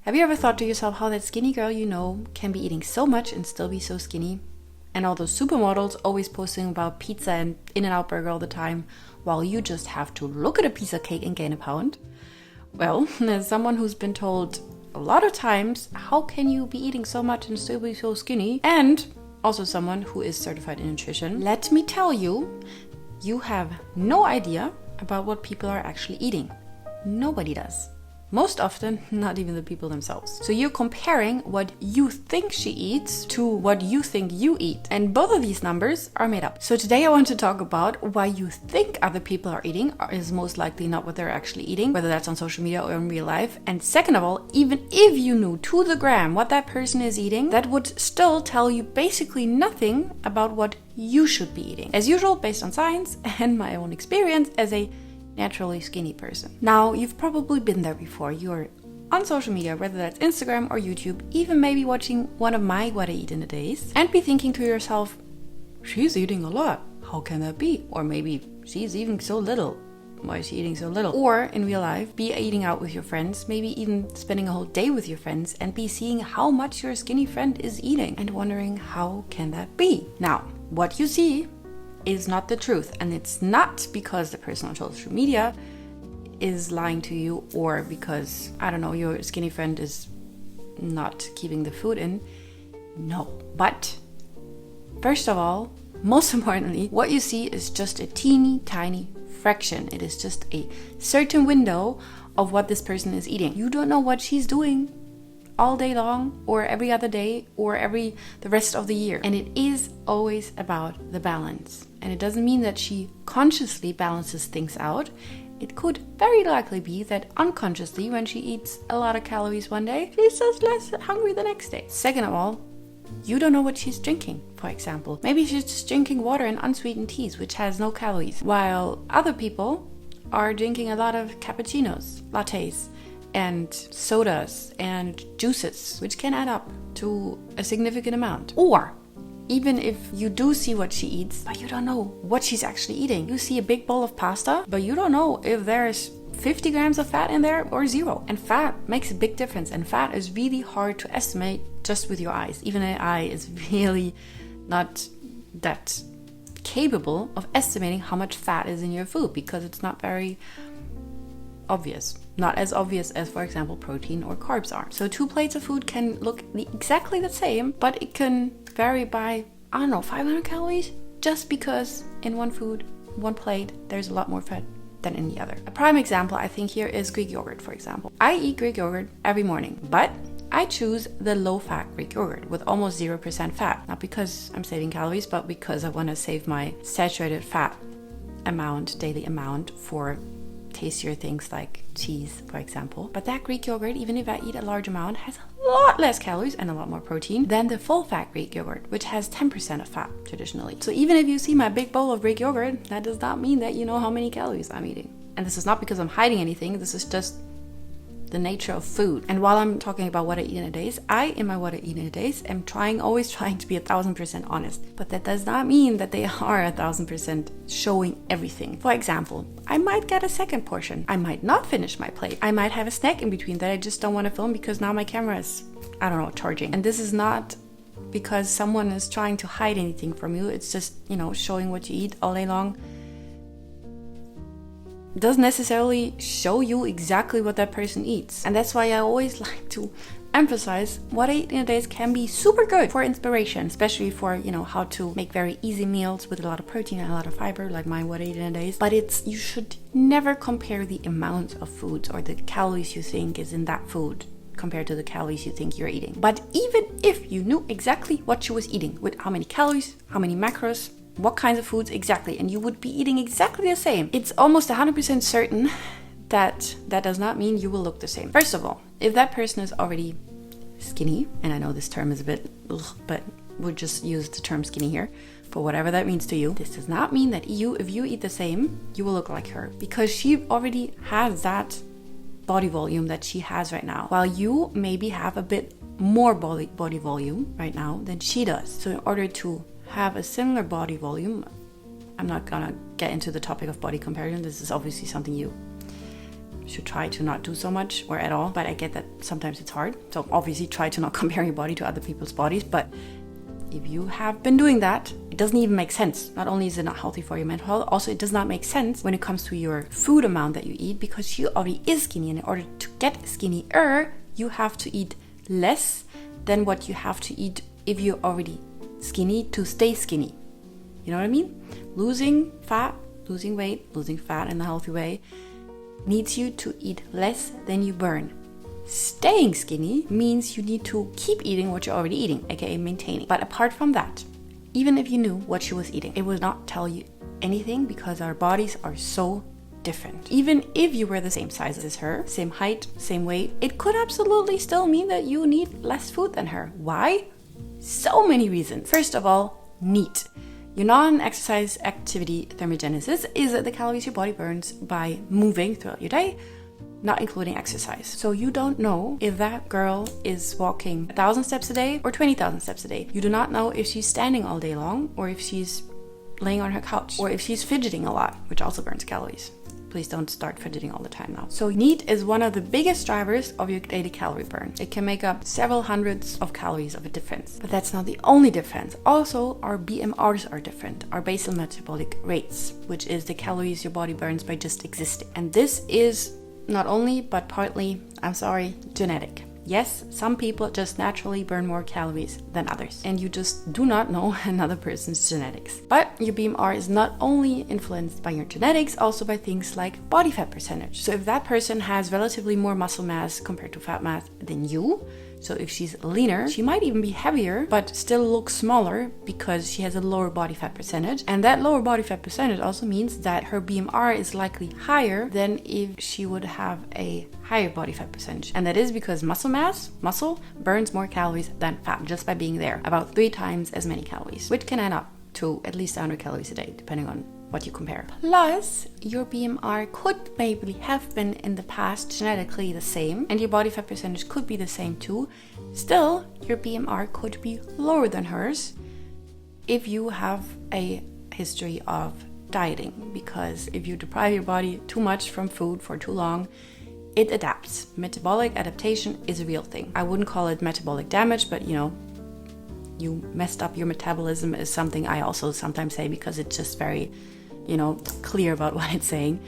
Have you ever thought to yourself how that skinny girl you know can be eating so much and still be so skinny? And all those supermodels always posting about pizza and In-N-Out burger all the time, while you just have to look at a piece of cake and gain a pound? Well, as someone who's been told a lot of times, how can you be eating so much and still be so skinny? And also someone who is certified in nutrition, let me tell you, you have no idea about what people are actually eating. Nobody does. Most often, not even the people themselves. So you're comparing what you think she eats to what you think you eat. And both of these numbers are made up. So today I want to talk about why you think other people are eating is most likely not what they're actually eating, whether that's on social media or in real life. And second of all, even if you knew to the gram what that person is eating, that would still tell you basically nothing about what you should be eating. As usual, based on science and my own experience as a naturally skinny person. Now, you've probably been there before. You're on social media, whether that's Instagram or YouTube, even maybe watching one of my What I Eat in a Days, and be thinking to yourself, she's eating a lot. How can that be? Or maybe she's eating so little. Why is she eating so little? Or in real life, be eating out with your friends, maybe even spending a whole day with your friends, and be seeing how much your skinny friend is eating and wondering, how can that be? Now, what you see is not the truth, and it's not because the person on social media is lying to you or because, I don't know, your skinny friend is not keeping the food in. No. But first of all, most importantly, what you see is just a teeny tiny fraction. It is just a certain window of what this person is eating. You don't know what she's doing all day long or every other day or the rest of the year. And it is always about the balance. And it doesn't mean that she consciously balances things out. It could very likely be that unconsciously, when she eats a lot of calories one day, she's just less hungry the next day. Second of all, you don't know what she's drinking, for example. Maybe she's just drinking water and unsweetened teas, which has no calories, while other people are drinking a lot of cappuccinos, lattes, and sodas and juices, which can add up to a significant amount. Or even if you do see what she eats, but you don't know what she's actually eating. You see a big bowl of pasta, but you don't know if there's 50 grams of fat in there or 0. And fat makes a big difference. And fat is really hard to estimate just with your eyes. Even an eye is really not that capable of estimating how much fat is in your food because it's not very obvious. Not as obvious as, for example, protein or carbs are. So 2 plates of food can look exactly the same, but it can vary by, 500 calories, just because in one food, one plate, there's a lot more fat than in the other. A prime example, I think, here is Greek yogurt, for example. I eat Greek yogurt every morning, but I choose the low-fat Greek yogurt with almost 0% fat. Not because I'm saving calories, but because I want to save my saturated fat daily amount for tastier things like cheese, for example. But that Greek yogurt, even if I eat a large amount, has a lot less calories and a lot more protein than the full-fat Greek yogurt, which has 10% of fat traditionally. So even if you see my big bowl of Greek yogurt, that does not mean that you know how many calories I'm eating. And this is not because I'm hiding anything. This is just the nature of food. And while I'm talking about what I eat in a days, I, in my what I eat in a days, am always trying to be 1,000% honest. But that does not mean that they are 1,000% showing everything. For example, I might get a second portion. I might not finish my plate. I might have a snack in between that I just don't want to film because now my camera is, charging. And this is not because someone is trying to hide anything from you. It's just, showing what you eat all day long doesn't necessarily show you exactly what that person eats. And that's why I always like to emphasize what I eat in a day can be super good for inspiration, especially for, how to make very easy meals with a lot of protein and a lot of fiber, like my what I eat in a day. But you should never compare the amount of foods or the calories you think is in that food compared to the calories you think you're eating. But even if you knew exactly what she was eating, with how many calories, how many macros, what kinds of foods exactly, and you would be eating exactly the same, it's almost 100% certain that does not mean you will look the same. First of all, if that person is already skinny, and I know this term is a bit but we'll just use the term skinny here for whatever that means to you, this does not mean that if you eat the same, you will look like her, because she already has that body volume that she has right now, while you maybe have a bit more body volume right now than she does. So in order to have a similar body volume, I'm not gonna get into the topic of body comparison. This is obviously something you should try to not do so much or at all, but I get that sometimes it's hard. So obviously try to not compare your body to other people's bodies, but if you have been doing that, it doesn't even make sense. Not only is it not healthy for your mental health, also it does not make sense when it comes to your food amount that you eat, because you already is skinny, and in order to get skinnier, you have to eat less than what you have to eat if you're already skinny to stay skinny. You know what I mean? Losing fat, losing weight, losing fat in a healthy way needs you to eat less than you burn. Staying skinny means you need to keep eating what you're already eating, aka maintaining. But apart from that, even if you knew what she was eating, it would not tell you anything, because our bodies are so different. Even if you were the same size as her, same height, same weight, it could absolutely still mean that you need less food than her. Why? So many reasons. First of all, NEAT. Your non-exercise activity thermogenesis is the calories your body burns by moving throughout your day, not including exercise. So you don't know if that girl is walking 1,000 steps a day or 20,000 steps a day. You do not know if she's standing all day long, or if she's laying on her couch, or if she's fidgeting a lot, which also burns calories. Please don't start fidgeting all the time now. So NEAT is one of the biggest drivers of your daily calorie burn. It can make up several hundreds of calories of a difference. But that's not the only difference. Also, our BMRs are different, our basal metabolic rates, which is the calories your body burns by just existing. And this is not only, but partly, genetic. Yes, some people just naturally burn more calories than others, and you just do not know another person's genetics. But your BMR is not only influenced by your genetics, also by things like body fat percentage. So if that person has relatively more muscle mass compared to fat mass than you, so if she's leaner, she might even be heavier, but still look smaller because she has a lower body fat percentage. And that lower body fat percentage also means that her BMR is likely higher than if she would have a higher body fat percentage. And that is because muscle burns more calories than fat just by being there, about 3 times as many calories, which can add up to at least 100 calories a day, depending on what you compare. Plus, your BMR could maybe have been in the past genetically the same, and your body fat percentage could be the same too. Still, your BMR could be lower than hers if you have a history of dieting, because if you deprive your body too much from food for too long, it adapts. Metabolic adaptation is a real thing. I wouldn't call it metabolic damage, but you messed up your metabolism is something I also sometimes say, because it's just very clear about what it's saying.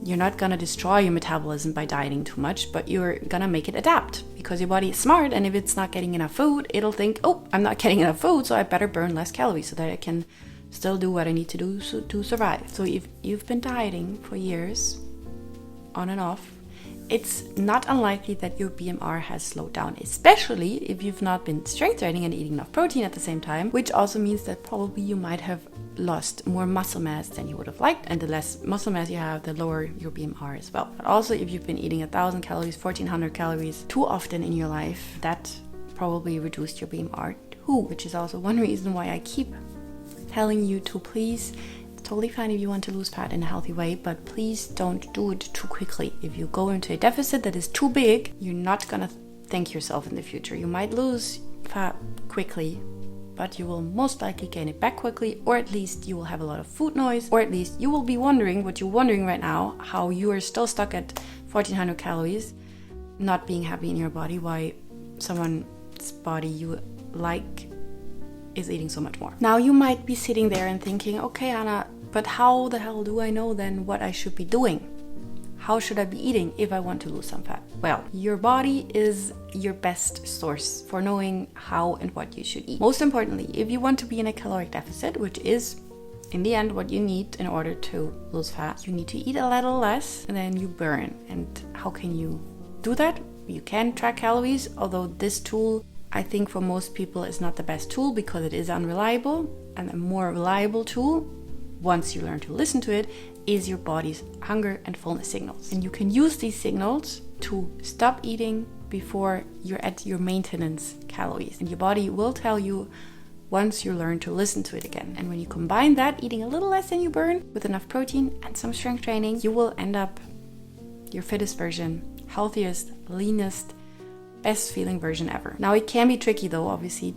You're not gonna destroy your metabolism by dieting too much, but you're gonna make it adapt, because your body is smart, and if it's not getting enough food, it'll think, oh, I'm not getting enough food, so I better burn less calories so that I can still do what I need to do to survive. So if you've been dieting for years, on and off, it's not unlikely that your BMR has slowed down, especially if you've not been strength training and eating enough protein at the same time, which also means that probably you might have lost more muscle mass than you would have liked, and the less muscle mass you have, the lower your BMR as well. But also, if you've been eating 1,000 calories, 1,400 calories too often in your life, that probably reduced your BMR too, which is also one reason why I keep telling you to please, it's totally fine if you want to lose fat in a healthy way, but please don't do it too quickly. If you go into a deficit that is too big, you're not gonna thank yourself in the future. You might lose fat quickly, but you will most likely gain it back quickly, or at least you will have a lot of food noise, or at least you will be wondering what you're wondering right now, how you are still stuck at 1,400 calories, not being happy in your body, why someone's body you like is eating so much more. Now you might be sitting there and thinking, okay, Anna, but how the hell do I know then what I should be doing? How should I be eating if I want to lose some fat? Well, your body is your best source for knowing how and what you should eat. Most importantly, if you want to be in a caloric deficit, which is in the end what you need in order to lose fat, you need to eat a little less than you burn. And how can you do that? You can track calories, although this tool, I think for most people, is not the best tool because it is unreliable. And a more reliable tool, once you learn to listen to it, is your body's hunger and fullness signals. And you can use these signals to stop eating before you're at your maintenance calories. And your body will tell you once you learn to listen to it again. And when you combine that, eating a little less than you burn, with enough protein and some strength training, you will end up your fittest version, healthiest, leanest, best feeling version ever. Now it can be tricky though, obviously,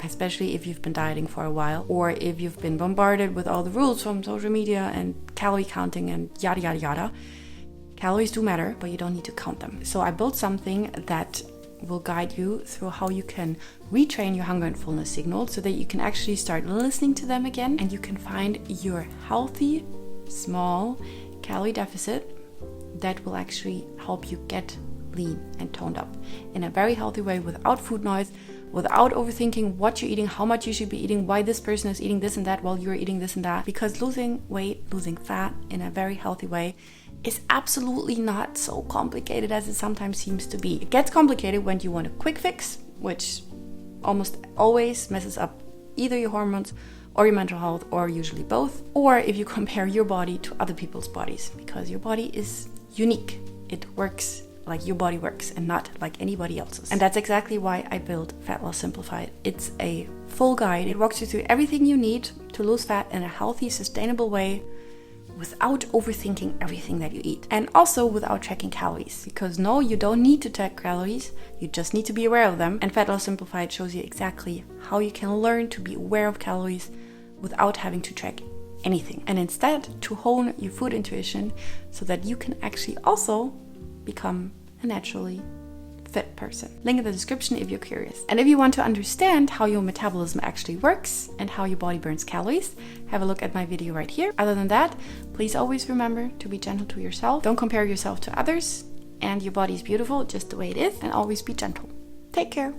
especially if you've been dieting for a while, or if you've been bombarded with all the rules from social media and calorie counting and yada yada yada, Calories do matter, but you don't need to count them. So I built something that will guide you through how you can retrain your hunger and fullness signals so that you can actually start listening to them again, and you can find your healthy, small calorie deficit that will actually help you get lean and toned up in a very healthy way, without food noise, without overthinking what you're eating, how much you should be eating, why this person is eating this and that while you're eating this and that. Because losing weight, losing fat in a very healthy way is absolutely not so complicated as it sometimes seems to be. It gets complicated when you want a quick fix, which almost always messes up either your hormones or your mental health, or usually both, or if you compare your body to other people's bodies, because your body is unique. It works like your body works and not like anybody else's. And that's exactly why I built Fat Loss Simplified. It's a full guide. It walks you through everything you need to lose fat in a healthy, sustainable way, without overthinking everything that you eat, and also without tracking calories. Because no, you don't need to track calories, you just need to be aware of them. And Fat Loss Simplified shows you exactly how you can learn to be aware of calories without having to track anything, and instead to hone your food intuition so that you can actually also become a naturally fit person. Link in the description if you're curious. And if you want to understand how your metabolism actually works and how your body burns calories, have a look at my video right here. Other than that, please always remember to be gentle to yourself. Don't compare yourself to others, and your body is beautiful just the way it is, and always be gentle. Take care.